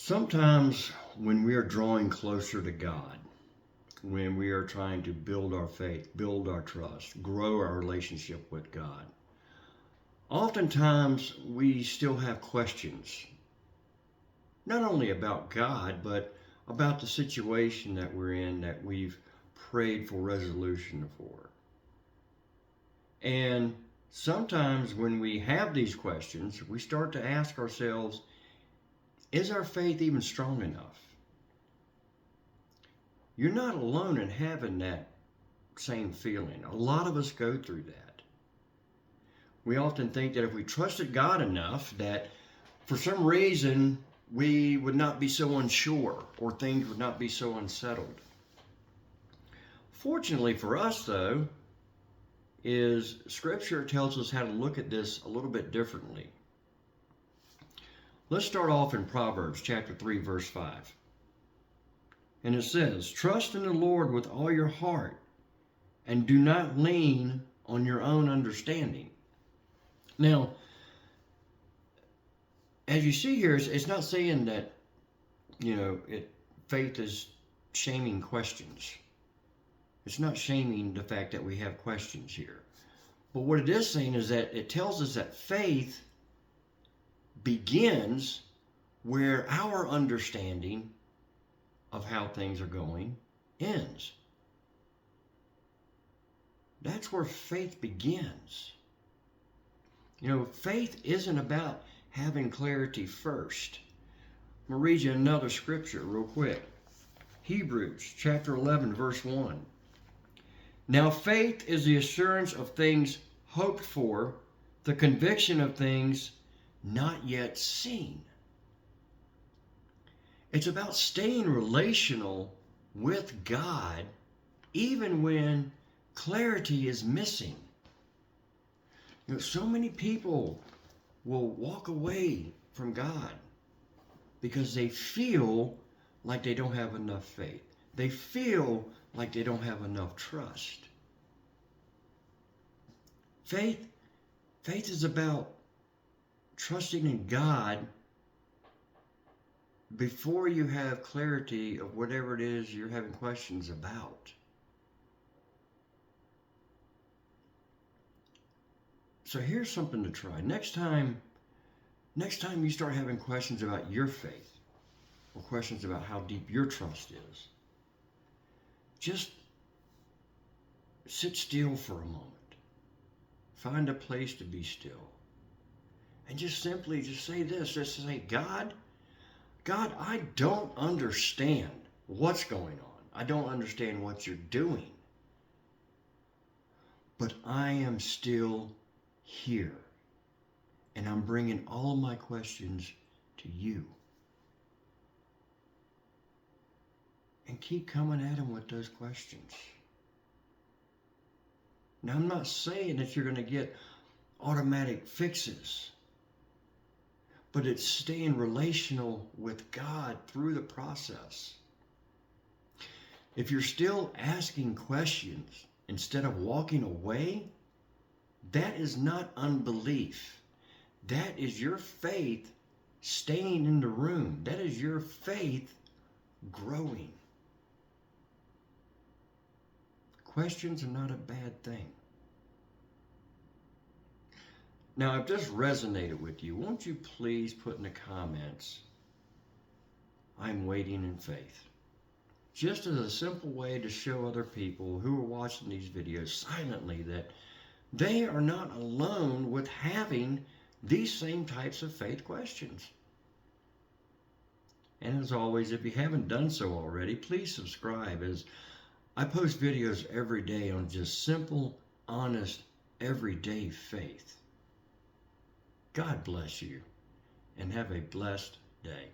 Sometimes when we are drawing closer to God, when we are trying to build our faith, build our trust, grow our relationship with God, oftentimes we still have questions, not only about God, but about the situation that we're in that we've prayed for resolution for. And sometimes when we have these questions, we start to ask ourselves, is our faith even strong enough? You're not alone in having that same feeling. A lot of us go through that. We often think that if we trusted God enough, that for some reason we would not be so unsure or things would not be so unsettled. Fortunately for us, though, is Scripture tells us how to look at this a little bit differently. Let's start off in Proverbs chapter 3, verse 5. And it says, "Trust in the Lord with all your heart, and do not lean on your own understanding." Now, as you see here, it's not saying that, faith is shaming questions. It's not shaming the fact that we have questions here. But what it is saying is that it tells us that faith begins where our understanding of how things are going ends. That's where faith begins. Faith isn't about having clarity first. I'm going to read you another scripture real quick. Hebrews chapter 11, verse 1. "Now faith is the assurance of things hoped for, the conviction of things not yet seen." It's about staying relational with God even when clarity is missing. So many people will walk away from God because they feel like they don't have enough faith. They feel like they don't have enough trust. Faith is about trusting in God before you have clarity of whatever it is you're having questions about. So here's something to try. Next time you start having questions about your faith or questions about how deep your trust is, just sit still for a moment. Find a place to be still. And just simply say this. Just say, God, I don't understand what's going on. I don't understand what you're doing. But I am still here. And I'm bringing all of my questions to you. And keep coming at him with those questions. Now, I'm not saying that you're going to get automatic fixes, but it's staying relational with God through the process. If you're still asking questions instead of walking away, that is not unbelief. That is your faith staying in the room. That is your faith growing. Questions are not a bad thing. Now, if this resonated with you, won't you please put in the comments, "I'm waiting in faith." Just as a simple way to show other people who are watching these videos silently that they are not alone with having these same types of faith questions. And as always, if you haven't done so already, please subscribe, as I post videos every day on just simple, honest, everyday faith. God bless you, and have a blessed day.